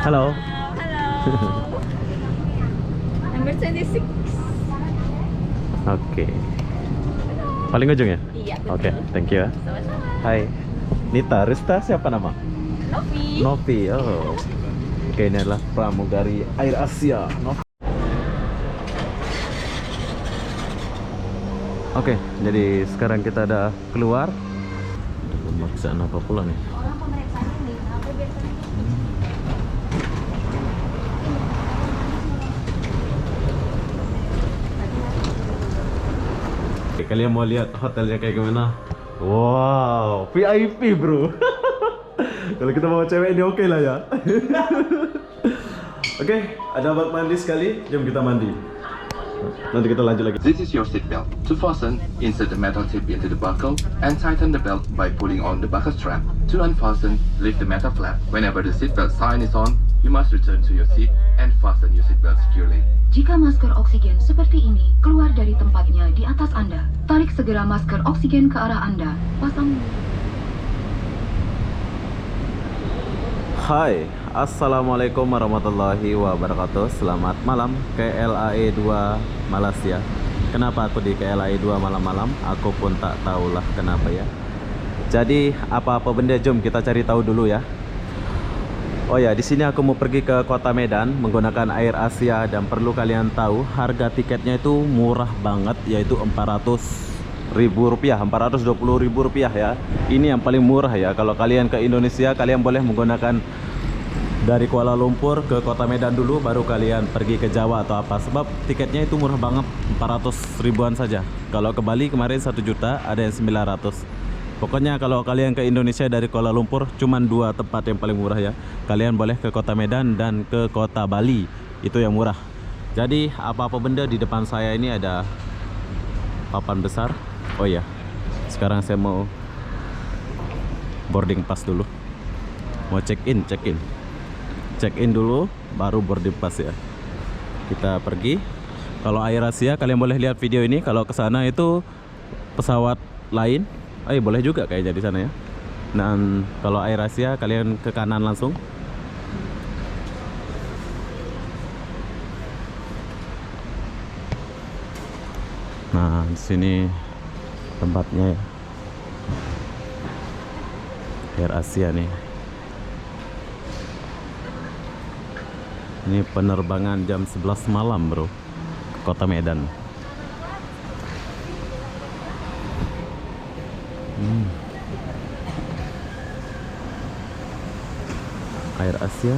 Halo. Hello. Number 26. Oke. Paling ujung ya? Iya, betul. Oke, thank you ya. Sama-sama. Hai. Nita, Rista siapa nama? Novi. Novi. Oh. Oke, ini adalah pramugari Air Asia. Novi. Oke, jadi sekarang kita ada keluar. Pemeriksaan apa pula nih? Orang pemeriksaan ini apa biasanya? Oke, kalian mau lihat hotelnya kayak gimana? Wow, VIP bro. Kalau kita bawa cewek ini oke lah ya. Oke, ada bak mandi sekali. Jom kita mandi. Nanti kita lanjut lagi. This is your seat belt. To fasten, insert the metal tip into the buckle and tighten the belt by pulling on the buckle strap. To unfasten, lift the metal flap. Whenever the seat belt sign is on, you must return to your seat and fasten your seat belt securely. Jika masker oksigen seperti ini keluar dari tempatnya di atas Anda, tarik segera masker oksigen ke arah Anda. Pasang. Hai, assalamualaikum warahmatullahi wabarakatuh. Selamat malam KLAE 2 Malaysia. Kenapa aku di KLAE 2 malam-malam? Aku pun tak tahulah kenapa ya. Jadi apa-apa benda, jom kita cari tahu dulu ya. Oh ya, di sini aku mau pergi ke kota Medan menggunakan Air Asia, dan perlu kalian tahu harga tiketnya itu murah banget, yaitu Rp400.000, Rp420.000 ya. Ini yang paling murah ya. Kalau kalian ke Indonesia, kalian boleh menggunakan dari Kuala Lumpur ke kota Medan dulu, baru kalian pergi ke Jawa atau apa. Sebab tiketnya itu murah banget, 400 ribuan saja. Kalau ke Bali kemarin 1 juta, ada yang 900. Pokoknya kalau kalian ke Indonesia dari Kuala Lumpur, cuman 2 tempat yang paling murah ya. Kalian boleh ke kota Medan dan ke kota Bali, itu yang murah. Jadi apa-apa benda di depan saya ini ada papan besar. Oh ya, sekarang saya mau boarding pass dulu. Mau check in dulu, baru boarding pass ya. Kita pergi. Kalau Air Asia, kalian boleh lihat video ini. Kalau ke sana itu pesawat lain. Boleh juga kayaknya di sana ya. Dan kalau Air Asia, kalian ke kanan langsung. Nah, di sini tempatnya ya. Air Asia nih. Ini penerbangan jam 11 malam bro, ke kota Medan. Air Asia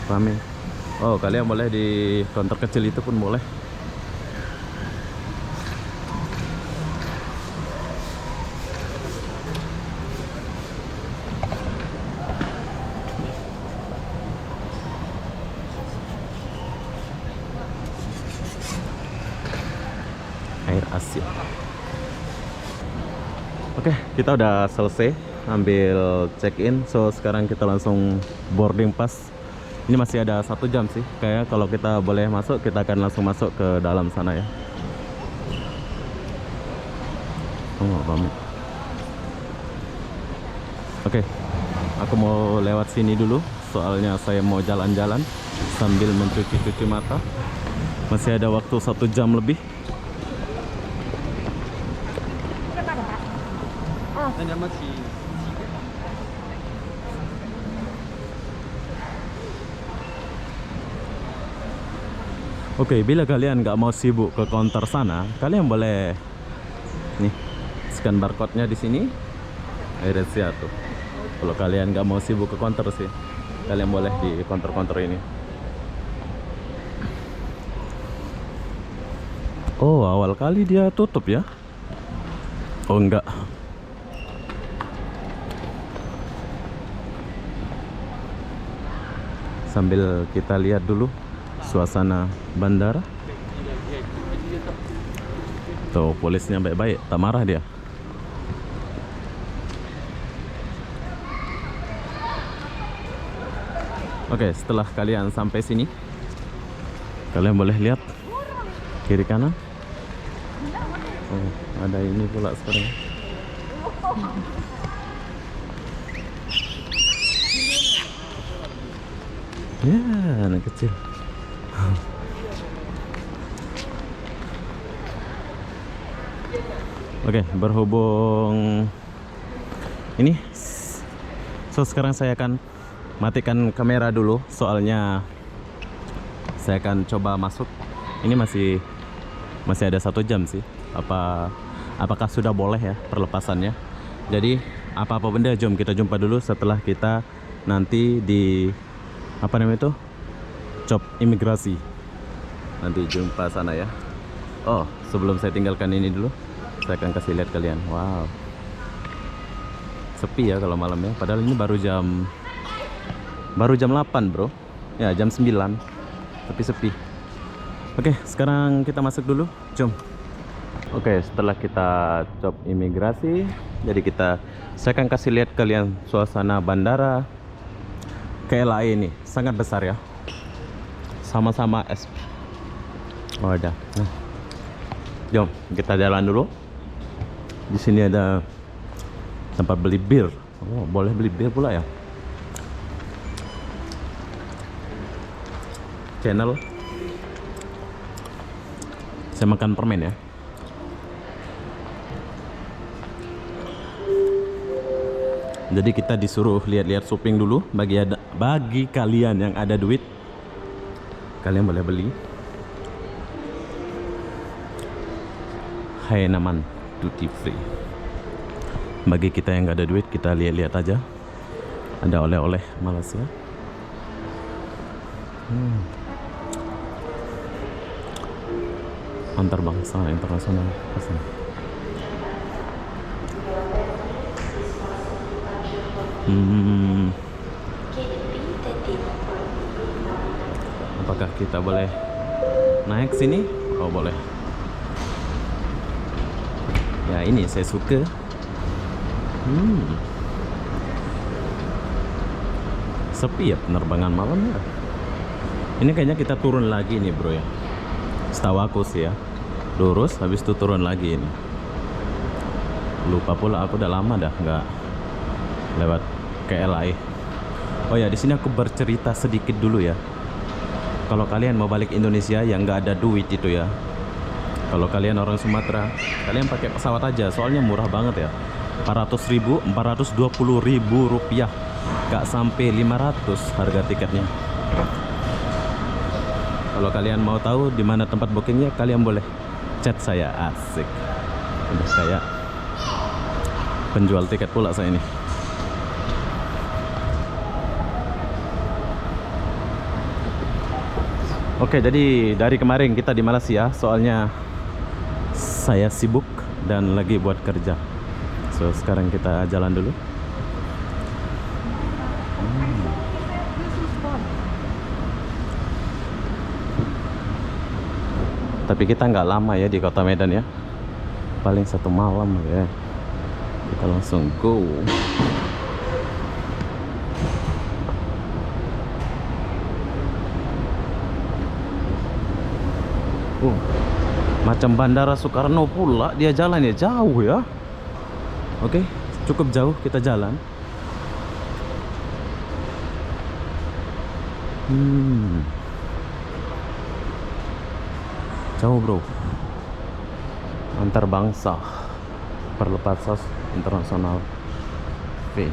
rame. Oh, kalian boleh di counter kecil itu pun boleh. Air Asia. Oke, kita udah selesai ambil check-in. So sekarang kita langsung boarding pass. Ini masih ada 1 jam sih. Kayak kalau kita boleh masuk, kita akan langsung masuk ke dalam sana ya. Oh, ramai. Oke, aku mau lewat sini dulu. Soalnya saya mau jalan-jalan sambil mencuci-cuci mata. Masih ada waktu 1 jam lebih. Oke, bila kalian nggak mau sibuk ke counter sana, kalian boleh nih scan barcode-nya di sini. Air Asia tuh. Kalau kalian nggak mau sibuk ke counter sih, kalian boleh di counter-counter ini. Oh, awal kali dia tutup ya? Oh, enggak. Sambil kita lihat dulu suasana bandara. Tuh, polisnya baik-baik, tak marah dia. Oke, setelah kalian sampai sini, kalian boleh lihat kiri kanan. Oh, ada ini pula sekarang. Ya, anak kecil. Oke, berhubung ini, so sekarang saya akan matikan kamera dulu, soalnya saya akan coba masuk. Ini masih ada 1 jam sih. Apakah sudah boleh ya perlepasannya? Jadi apa benda, jom kita jumpa dulu setelah kita nanti di apa namanya itu, COP imigrasi. Nanti jumpa sana ya. Oh, sebelum saya tinggalkan ini dulu, saya akan kasih lihat kalian. Wow, sepi ya kalau malam ya. Padahal ini baru jam 8 bro. Ya jam 9, tapi sepi. Oke, sekarang kita masuk dulu. Jom. Oke, setelah kita COP imigrasi, jadi saya akan kasih lihat kalian suasana bandara KLIA ini. Sangat besar ya. Sama-sama SP. Oh ada. Nah. Jom kita jalan dulu. Di sini ada tempat beli bir. Oh, boleh beli bir pula ya. Channel. Saya makan permen ya. Jadi kita disuruh lihat-lihat shopping dulu. Bagi kalian yang ada duit, kalian boleh beli. Haenaman duty free. Bagi kita yang nggak ada duit, kita lihat-lihat aja. Ada oleh-oleh Malaysia. Antar bangsa internasional. Apakah kita boleh naik sini? Oh boleh. Ya ini saya suka. Sepi ya penerbangan malam ya. Ini kayaknya kita turun lagi nih bro ya. Setahu aku sih ya. Lurus habis itu turun lagi ini. Lupa pula, aku udah lama dah nggak lewat KLIA. Oh ya, di sini aku bercerita sedikit dulu ya. Kalau kalian mau balik Indonesia yang nggak ada duit itu ya, kalau kalian orang Sumatera, kalian pakai pesawat aja, soalnya murah banget ya. 420.000 rupiah, nggak sampai 500 harga tiketnya. Kalau kalian mau tahu di mana tempat bookingnya, kalian boleh chat saya. Asik, udah kayak penjual tiket pula saya ini. Oke, jadi dari kemarin kita di Malaysia, soalnya saya sibuk dan lagi buat kerja. So sekarang kita jalan dulu. Tapi kita nggak lama ya di kota Medan ya, paling 1 malam ya. Kita langsung go. Macam Bandara Soekarno pula dia jalan ya, jauh ya. Oke, cukup jauh kita jalan. Jauh bro. Antar bangsa, perlepasan internasional. Oke.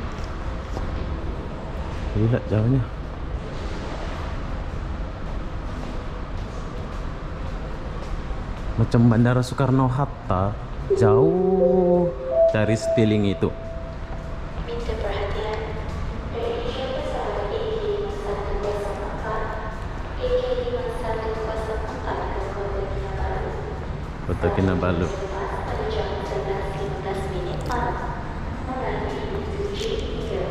Lihat jauhnya. Macam Bandara Soekarno-Hatta, jauh dari Stiling itu. Minta perhatian. Dari pesawat EK5104 Kota Kinabalu. pada jam 11.15 menit malam melalui pintu J3.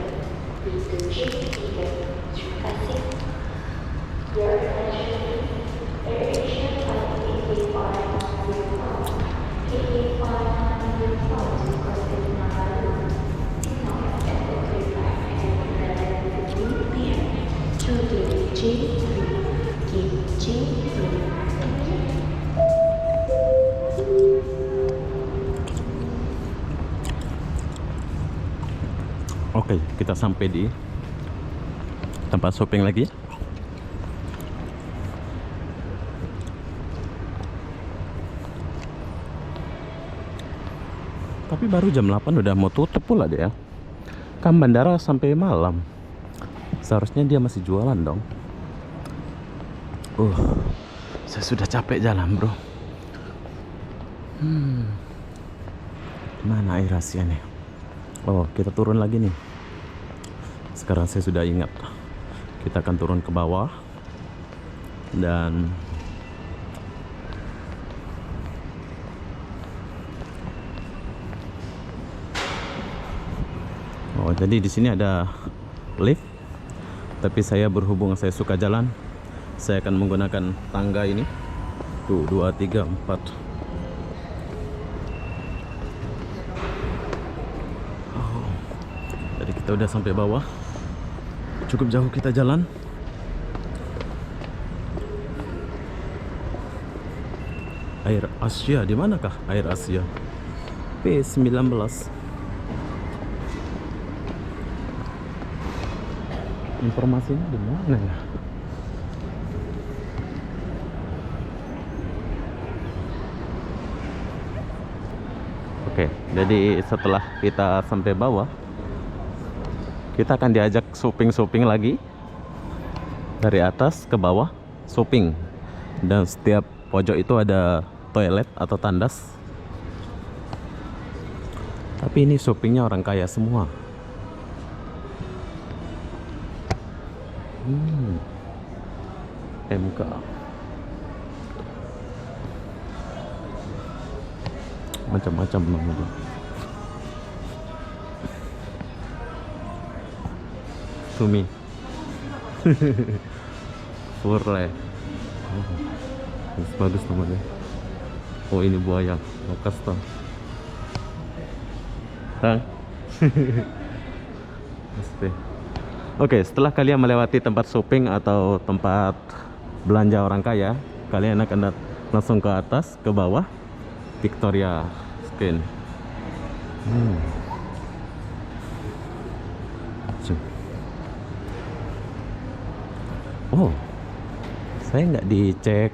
Terima kasih. Your attention, AirAsia flight EK5104 to Costa Kinabalu is now expected to arrive at 11:15 p.m. to gate J3. Gate J3. Oke, kita sampai di tempat shopping lagi. Tapi baru jam 8 udah mau tutup pula dia. Kan bandara sampai malam. Seharusnya dia masih jualan dong. Saya sudah capek jalan, bro. Mana air Asia nih? Oh, kita turun lagi nih. Sekarang saya sudah ingat. Kita akan turun ke bawah. Dan oh, jadi di sini ada lift. Tapi saya berhubung saya suka jalan, saya akan menggunakan tangga ini. Tuh, 2, 3, 4. Oh, jadi kita udah sampai bawah. Cukup jauh kita jalan. Air Asia, di manakah Air Asia? P19. Informasinya di mana ya? Oke, jadi setelah kita sampai bawah, kita akan diajak shopping lagi. Dari atas ke bawah, shopping. Dan setiap pojok itu ada toilet atau tandas. Tapi ini shoppingnya orang kaya semua. MK. Macam-macam namanya. Sumi. Furle. Bagus namanya. Oh, ini buaya. Lokasta. Hah? Oke, setelah kalian melewati tempat shopping atau tempat belanja orang kaya, kalian akan langsung ke atas, ke bawah, Victoria Skin. Oh, saya nggak dicek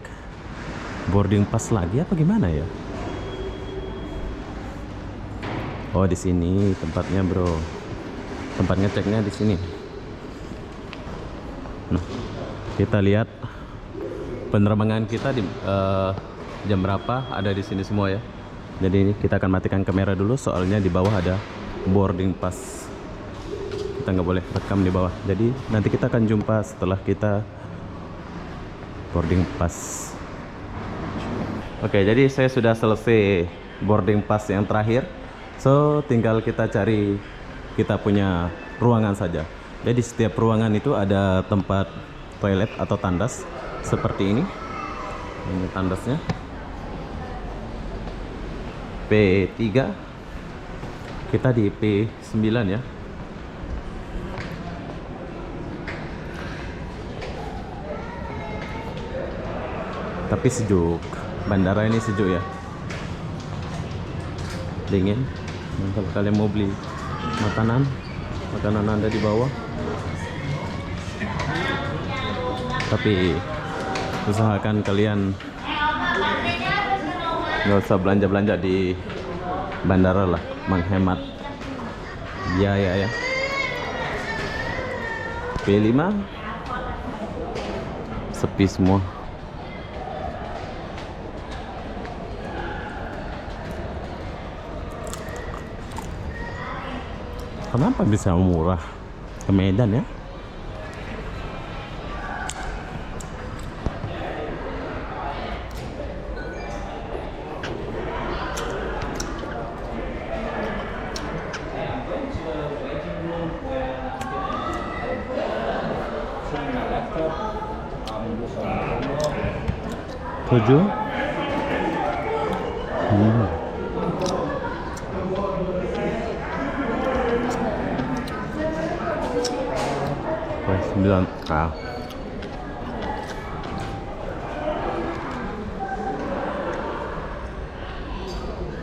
boarding pass lagi apa gimana ya? Oh, di sini tempatnya, bro. Tempat ngeceknya di sini. Nah, kita lihat penerbangan kita di jam berapa, ada di sini semua ya. Jadi ini kita akan matikan kamera dulu, soalnya di bawah ada boarding pass. Kita nggak boleh rekam di bawah. Jadi nanti kita akan jumpa setelah kita boarding pass. Oke, jadi saya sudah selesai boarding pass yang terakhir. So tinggal kita cari kita punya ruangan saja. Jadi setiap ruangan itu ada tempat toilet atau tandas seperti ini. Ini tandasnya. P3. Kita di P9 ya. Tapi sejuk. Bandara ini sejuk ya. Dingin. Kalau kalian mau beli makanan Anda di bawah. Tapi usahakan kalian nggak usah belanja-belanja di bandara lah, menghemat biaya ya. P5 sepi semua. Kenapa bisa murah ke Medan ya? Tujuh. Sembilan.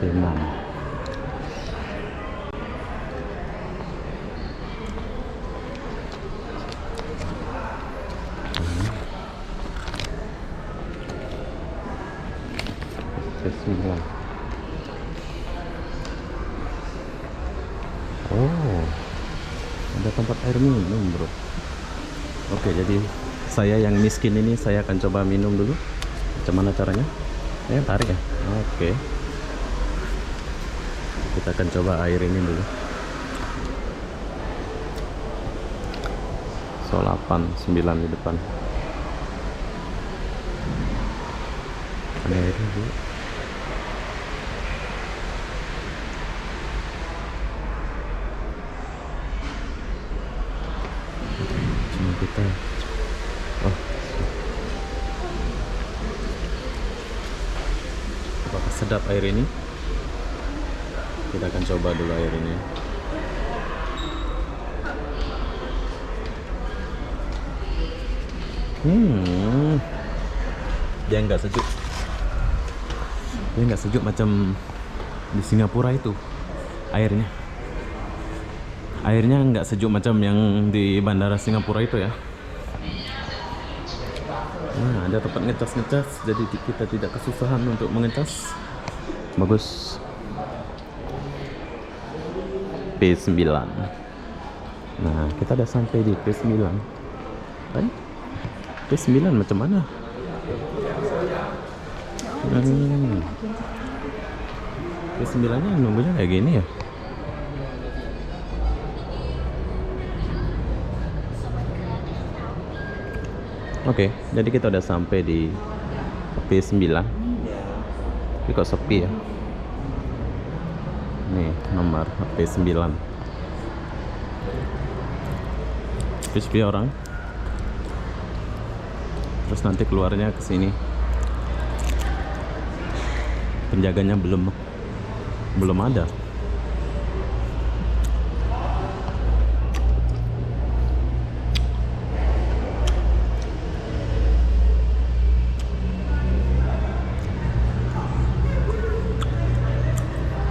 Enam. Sembilan. tempat air minum, bro. Oke, jadi saya yang miskin ini saya akan coba minum dulu. Macam mana caranya? Tarik ya. Oke. Kita akan coba air ini dulu. So 8, 9 di depan. Ada airnya dulu. Cuma kita. Oh. Apakah sedap air ini? Kita akan coba dulu air ini. Dia nggak sejuk. Dia nggak sejuk macam di Singapura itu airnya. Airnya nggak sejuk macam yang di bandara Singapura itu ya. Nah, ada tempat ngecas-ngecas, jadi kita tidak kesusahan untuk mengecas. Bagus. P9. Nah, kita udah sampai di P9. Kan? P9 macam mana? P9 nya nunggunya kayak gini ya. Oke, jadi kita udah sampai di P9. Tapi kok sepi ya? Nih nomor P9. Sepi orang. Terus nanti keluarnya ke sini. Penjaganya belum ada.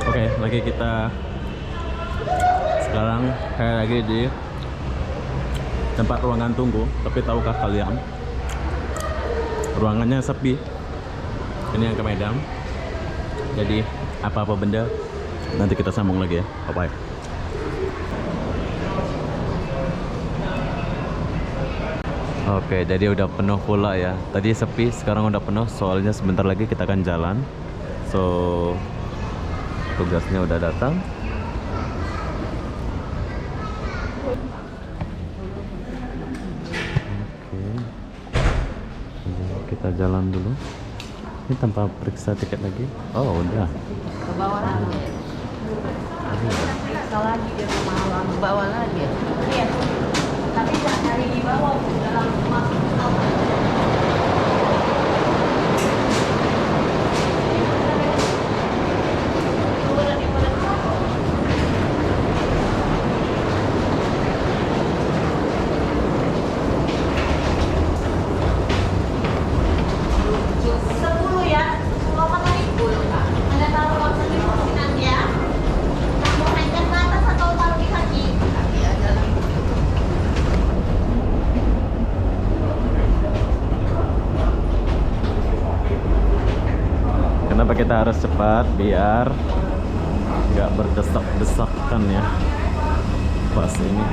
Oke, lagi kita sekarang kayak lagi di tempat ruangan tunggu. Tapi tahukah kalian, ruangannya sepi. Ini yang ke Medan. Jadi apa-apa benda nanti kita sambung lagi ya. Bye bye. Oke, jadi udah penuh pula ya. Tadi sepi, sekarang udah penuh. Soalnya sebentar lagi kita akan jalan. So tugasnya udah datang. Oke, kita jalan dulu. Ini tanpa periksa tiket lagi. Oh udah. Ke bawah lagi. Periksa lagi dia malam ke bawah lagi. Iya. Tapi jangan cari di bawah, dalam masuk ke bawah. Kenapa kita harus cepat? Biar nggak berdesak-desakan ya pas ini.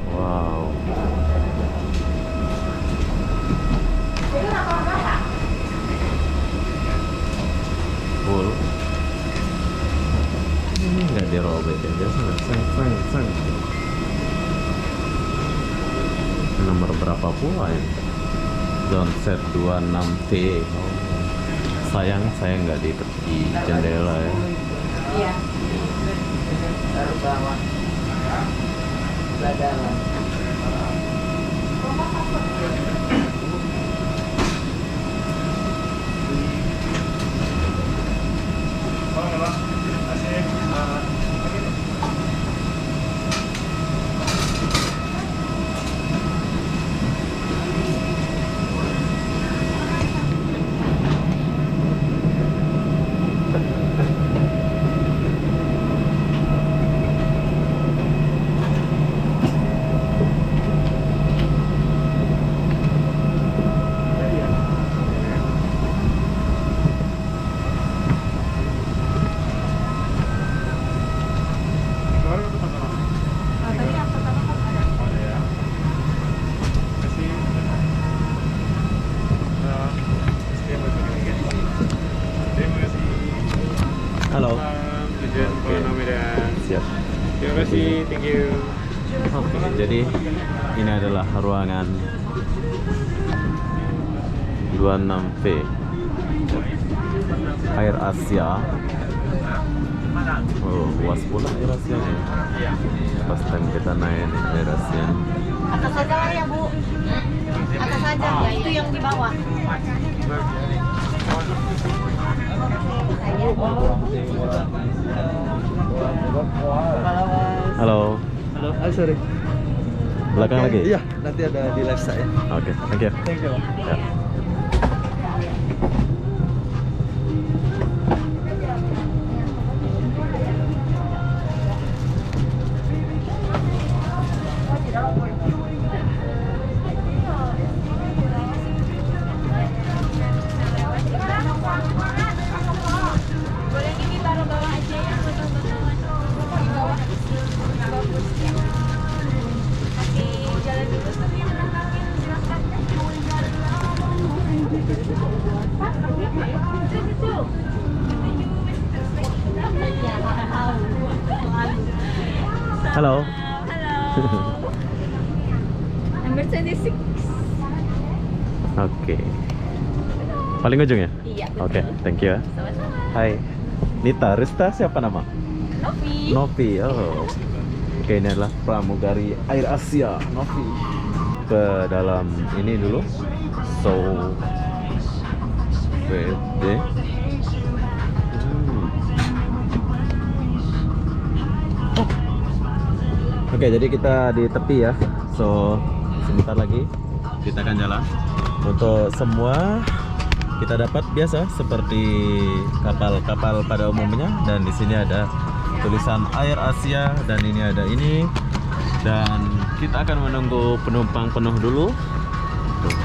Wow. Full. Ini nggak dirobek ya, biasa sang. Nomor berapa pula ya? Downset 26T. Oh. Sayang saya nggak di jendela ya. Iya. Baru bawah. Dalam. Halo. Tujuan Kuala Medan. Siap. Terima kasih, thank you. Oke, jadi ini adalah ruangan 26V Air Asia. Oh, luas pula Air Asia nih. Pas time kita naik nih Air Asia. Atas saja lah ya Bu. Atas saja, ya itu yang di bawah. Halo. Halo, sorry. Belakang lagi? Iya, nanti ada di live saya. Oke, thank you. Thank you. Ya. Boleh ini taruh bawah aja ya, foto-foto di bawah. Bagusnya. Oke, jalan dulu tapi menangkapin silakan. Halo. Halo. Number 26. Oke. Paling ujung ya? Iya. Oke, thank you ya. Sama-sama. Hai. Nita, Rista siapa nama? Novi. Novi. Oh. Oke, ini adalah pramugari Air Asia, Novi. Ke dalam ini dulu. So VD. Oke, jadi kita di tepi ya. So, sebentar lagi kita akan jalan. Untuk semua kita dapat biasa seperti kapal-kapal pada umumnya, dan di sini ada tulisan Air Asia dan ini ada ini, dan kita akan menunggu penumpang penuh dulu. Tuh.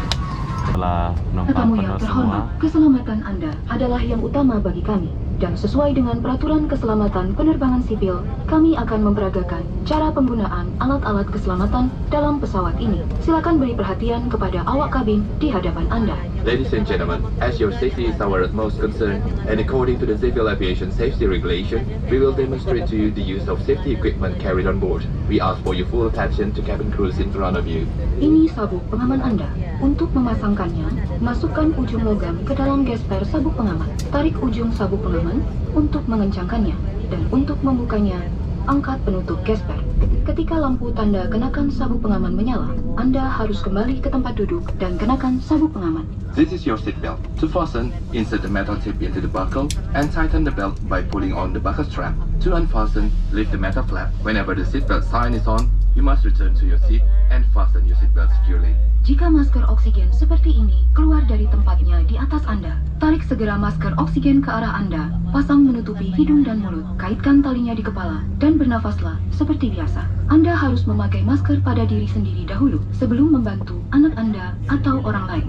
Setelah penumpang Tetamu penuh yang semua, terhormat, keselamatan Anda adalah yang utama bagi kami. Dan sesuai dengan peraturan keselamatan penerbangan sipil, kami akan memperagakan cara penggunaan alat-alat keselamatan dalam pesawat ini. Silakan beri perhatian kepada awak kabin di hadapan Anda. Ladies and gentlemen, as your safety is our utmost concern, and according to the Civil Aviation Safety Regulation, we will demonstrate to you the use of safety equipment carried on board. We ask for your full attention to cabin crews in front of you. Ini sabuk pengaman Anda. Untuk memasangkannya, masukkan ujung logam ke dalam gesper sabuk pengaman. Tarik ujung sabuk pengaman untuk mengencangkannya, dan untuk membukanya, angkat penutup gesper. Ketika lampu tanda kenakan sabuk pengaman menyala, Anda harus kembali ke tempat duduk dan kenakan sabuk pengaman. This is your seat belt. To fasten, insert the metal tip into the buckle and tighten the belt by pulling on the buckle strap. To unfasten, lift the metal flap. Whenever the seatbelt sign is on, you must return to your seat and fasten your seatbelt securely. Jika masker oksigen seperti ini keluar dari tempatnya di atas Anda, tarik segera masker oksigen ke arah Anda, pasang menutupi hidung dan mulut, kaitkan talinya di kepala, dan bernafaslah seperti biasa. Anda harus memakai masker pada diri sendiri dahulu sebelum membantu anak Anda atau orang lain.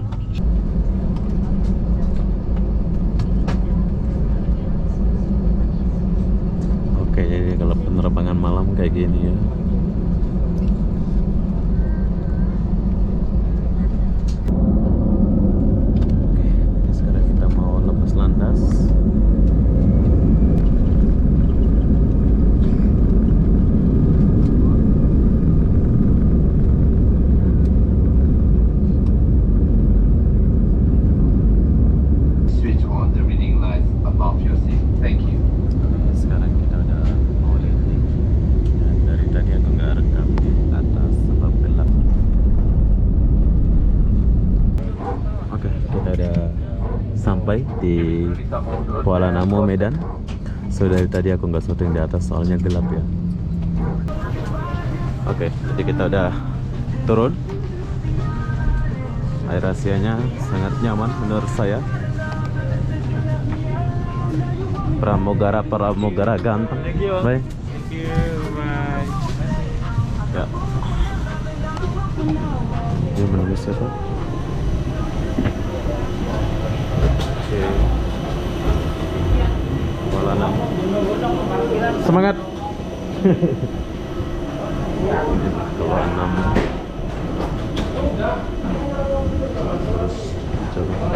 oke, jadi kalau penerbangan malam kayak gini ya. Oke, sekarang kita mau lepas landas. Switch on the reading lights above your seat. Thank you. Sekarang kita udah mau landing. Dan dari tadi aku nggak rekam di atas sebab gelap. Oke, kita udah sampai di Kuala Namu, Medan. So dari tadi aku nggak syuting di atas soalnya gelap ya. Oke, jadi kita udah turun. Air Asianya sangat nyaman menurut saya. Pramugara ganteng. Baik. Thank you, bye. Ya. Dia menunggu siapa? Oke. Kuala Namu. Semangat. Kuala Namu. Terus coba.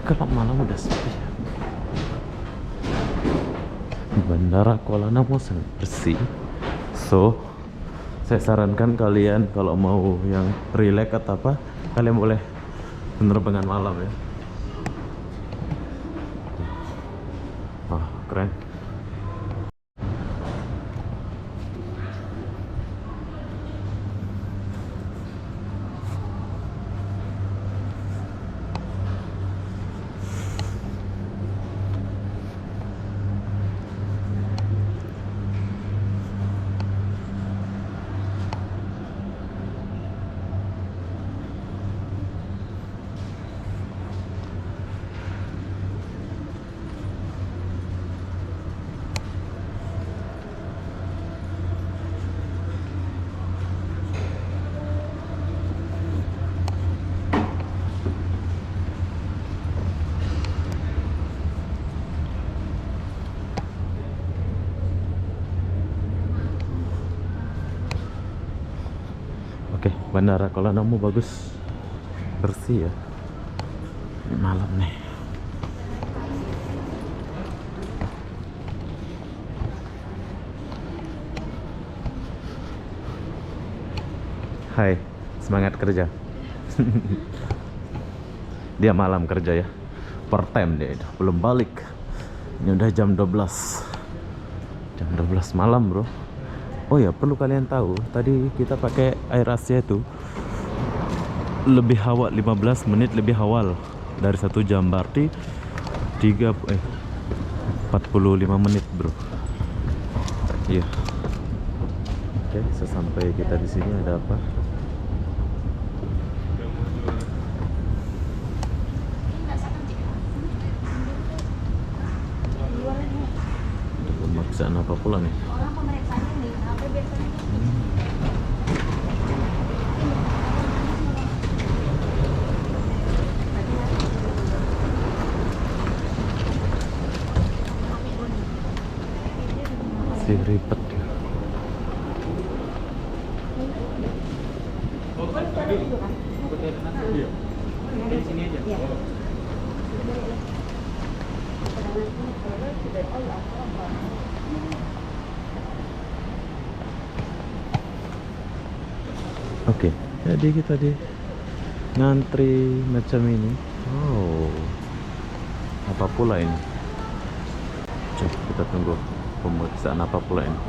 Kalau malam udah sepi. Bandara Kuala Namu sangat bersih. So, saya sarankan kalian kalau mau yang relax atau apa, kalian boleh penerbangan malam ya. Wah, keren. Oke, Bandara Kuala Namu bagus, bersih ya. Ini malam nih. Hai, semangat kerja. Dia malam kerja ya, part time dia itu, belum balik. Ini udah jam 12. Jam 12 malam bro. Oh ya, perlu kalian tahu, tadi kita pakai Air Asia itu lebih awal, 15 menit lebih awal dari 1 jam, berarti 45 menit bro. Iya. Oke, sesampai kita di sini ada apa? Ada pemeriksaan apa pula nih? Si ribet ya. Oke, jadi kita di ngantri macam ini. Oh, apa pula ini? Cek, kita tunggu pemeriksaan apa pula ini.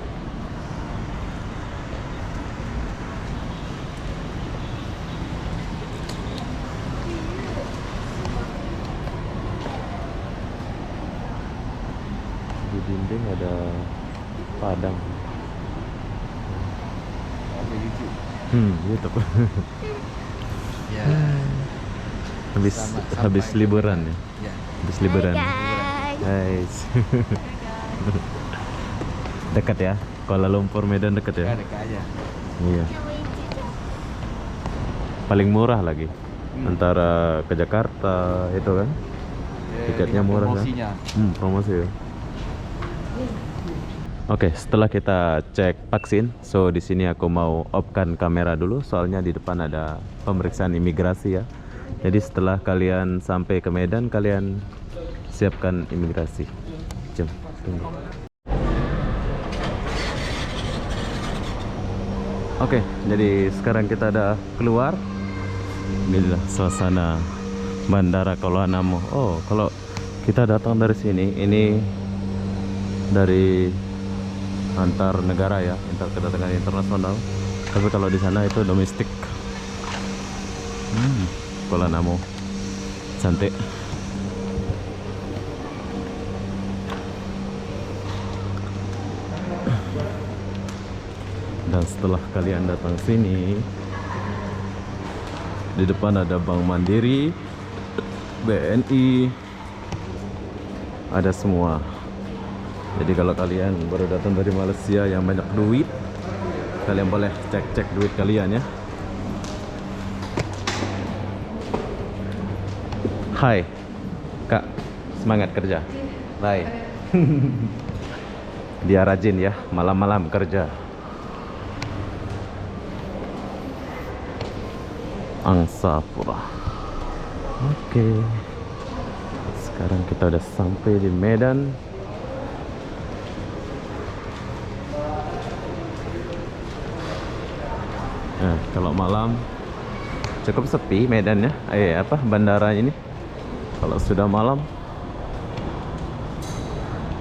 Di dinding ada padang. YouTube. Ya. habis liburan ya. Ya. Habis liburan. Hai. Dekat ya, Kuala Lumpur Medan dekat ya. Dekat aja. Iya. Paling murah lagi antara ke Jakarta itu kan. Tiketnya murah kan. Promosinya. Promosi ya. Oke, setelah kita cek vaksin, so di sini aku mau off-kan kamera dulu, soalnya di depan ada pemeriksaan imigrasi ya. Jadi setelah kalian sampai ke Medan, kalian siapkan imigrasi. Jom, tunggu. Oke, jadi sekarang kita ada keluar. Inilah suasana Bandara Kuala Namu. Oh, kalau kita datang dari sini, ini dari antar negara ya, antar kedatangan internasional. Tapi kalau di sana itu domestik. Kuala Namu cantik. Dan setelah kalian datang sini, di depan ada Bank Mandiri, BNI, ada semua. Jadi kalau kalian baru datang dari Malaysia yang banyak duit, kalian boleh cek-cek duit kalian ya. Hai Kak, semangat kerja. Bye. Dia rajin ya, malam-malam kerja. Angsa Pura. Oke. Sekarang kita udah sampai di Medan. Nah, kalau malam cukup sepi Medannya. Bandara ini. Kalau sudah malam.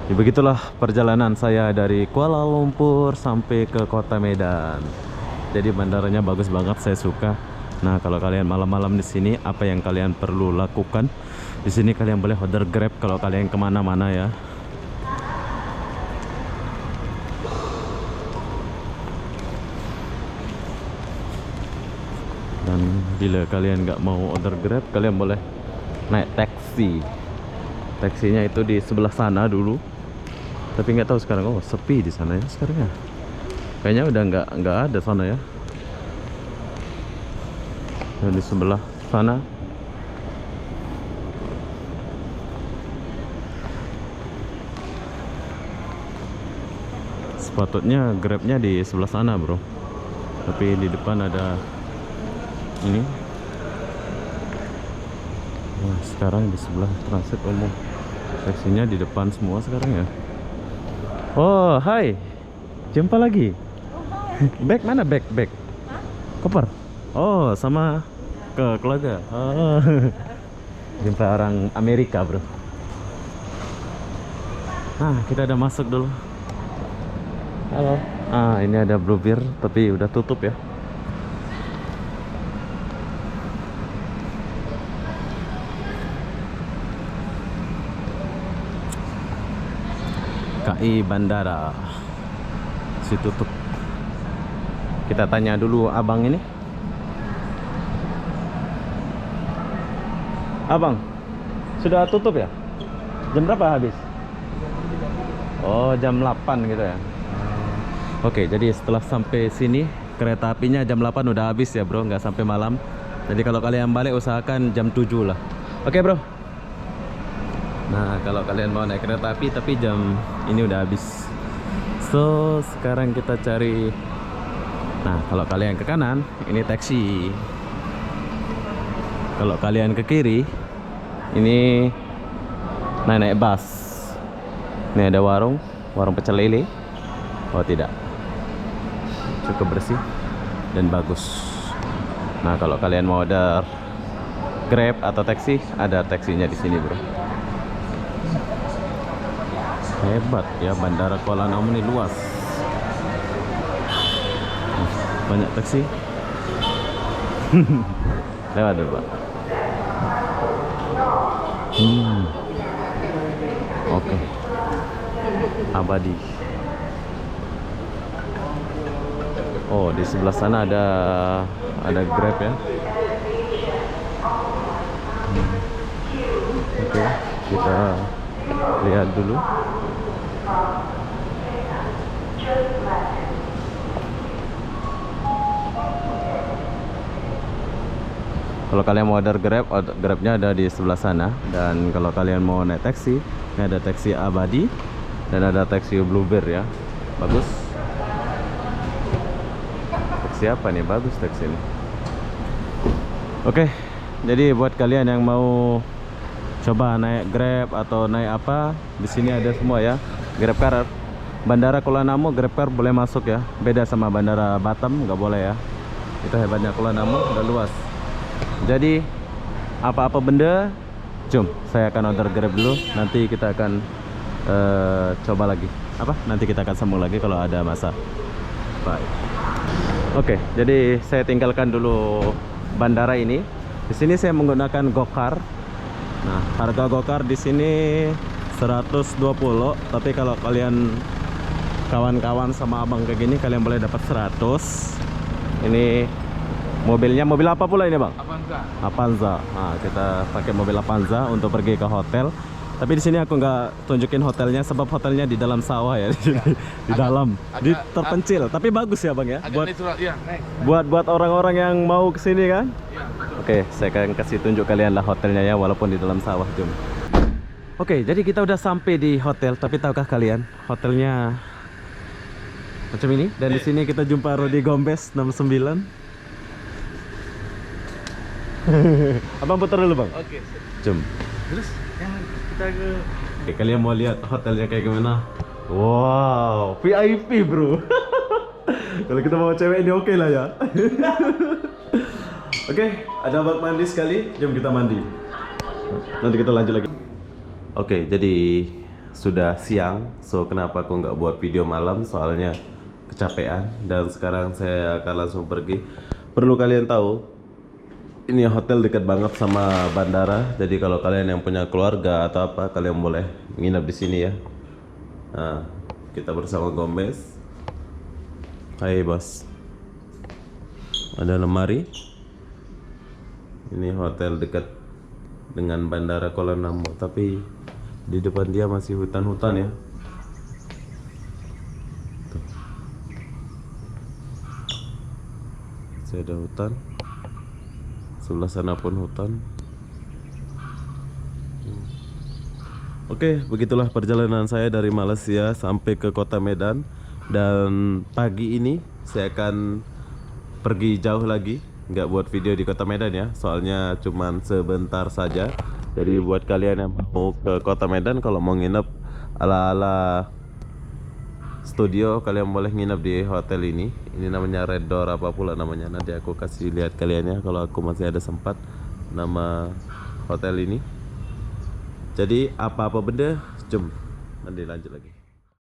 Ya, begitulah perjalanan saya dari Kuala Lumpur sampai ke kota Medan. Jadi bandaranya bagus banget, saya suka. Nah, kalau kalian malam-malam di sini, apa yang kalian perlu lakukan? Di sini kalian boleh order Grab kalau kalian kemana-mana ya. Dan bila kalian nggak mau order Grab, kalian boleh naik taksi. Taksinya itu di sebelah sana dulu. Tapi nggak tahu sekarang, oh sepi di sana ya sekarang ya. Kayaknya udah nggak ada sana ya. Dan di sebelah sana. Sepatutnya Grabnya di sebelah sana bro. Tapi di depan ada ini. Nah, sekarang di sebelah transit umum. Taksinya di depan semua sekarang ya. Oh, hai. Jumpa lagi. Bag mana bag? Koper. Oh, sama ke keluarga. Oh. Jumpa orang Amerika, bro. Nah, kita udah masuk dulu. Halo. Ah, ini ada Bluebird tapi udah tutup ya. KI Bandara si tutup. Kita tanya dulu abang ini. Abang, sudah tutup ya? Jam berapa habis? Oh, jam 8 gitu ya. Oke, jadi setelah sampai sini kereta apinya jam 8 udah habis ya bro, nggak sampai malam. Jadi kalau kalian balik usahakan jam 7 lah. Oke bro. Nah, kalau kalian mau naik kereta api tapi jam ini udah habis. So, sekarang kita cari. Nah, kalau kalian ke kanan, ini taksi. Kalau kalian ke kiri, ini naik bus. Ini ada warung pecel lele. Oh, tidak. Cukup bersih dan bagus. Nah, kalau kalian mau order Grab atau taksi, ada taksinya di sini, bro. Hebat ya, Bandara Kuala Namu ini luas. Banyak taksi. Lewat dulu, Pak. Oke. Abadi. Oh, di sebelah sana ada Grab ya. Oke, kita lihat dulu. Kalau kalian mau order Grab, Grabnya ada di sebelah sana. Dan kalau kalian mau naik taksi, ini ada taksi Abadi dan ada taksi Bluebird ya. Bagus. Taksi apa nih? Bagus taksi ini. Oke, jadi buat kalian yang mau coba naik Grab atau naik apa, di sini ada semua ya. Grab Car. Bandara Kuala Namu Grab Car boleh masuk ya. Beda sama Bandara Batam, nggak boleh ya. Itu hebatnya Kuala Namu, udah luas. Jadi apa-apa benda, jom saya akan order Grab dulu. Nanti kita akan coba lagi. Nanti kita akan sambung lagi kalau ada masa. Bye. Oke, jadi saya tinggalkan dulu bandara ini. Di sini saya menggunakan GoCar. Nah, harga GoCar di sini 120. Tapi kalau kalian kawan-kawan sama abang kayak gini, kalian boleh dapat 100. Ini mobilnya, mobil apa pula ini bang? Avanza. Nah, kita pakai mobil Avanza untuk pergi ke hotel. Tapi di sini aku nggak tunjukin hotelnya sebab hotelnya di dalam sawah ya, di dalam, di terpencil. Tapi bagus ya bang ya, buat orang-orang yang mau kesini kan. Oke, saya akan kasih tunjuk kalian lah hotelnya ya, walaupun di dalam sawah. Jom. Oke, jadi kita udah sampai di hotel. Tapi tahukah kalian hotelnya macam ini? Dan di sini kita jumpa Rodi Gombes 69. Abang putar dulu bang. Oke. Jom. Terus? Kan kita ke Oke, kalian mau lihat hotelnya kayak gimana? Wow, VIP bro. Kalau kita bawa cewek ini oke lah ya. Oke, ada bak mandi sekali. Jom kita mandi. Nanti kita lanjut lagi. Oke, jadi sudah siang. So kenapa aku nggak buat video malam? Soalnya kecapean. Dan sekarang saya akan langsung pergi. Perlu kalian tahu, ini hotel dekat banget sama bandara. Jadi kalau kalian yang punya keluarga atau apa, kalian boleh nginap di sini ya. Nah, kita bersama Gomez. Hai bos. Ada lemari. Ini hotel dekat dengan bandara Kuala Namu, tapi di depan dia masih hutan-hutan ya. Tuh. Masih ada hutan. Sebelah sana pun hutan. Oke, begitulah perjalanan saya dari Malaysia sampai ke kota Medan. Dan pagi ini saya akan pergi jauh lagi. Nggak buat video di kota Medan ya, soalnya cuman sebentar saja. Jadi buat kalian yang mau ke kota Medan, kalau mau nginep ala-ala studio, kalian boleh nginep di hotel ini. Ini namanya Red Door apa pula namanya. Nanti aku kasih lihat kalian ya kalau aku masih ada sempat nama hotel ini. Jadi apa-apa benda, jom nanti lanjut lagi.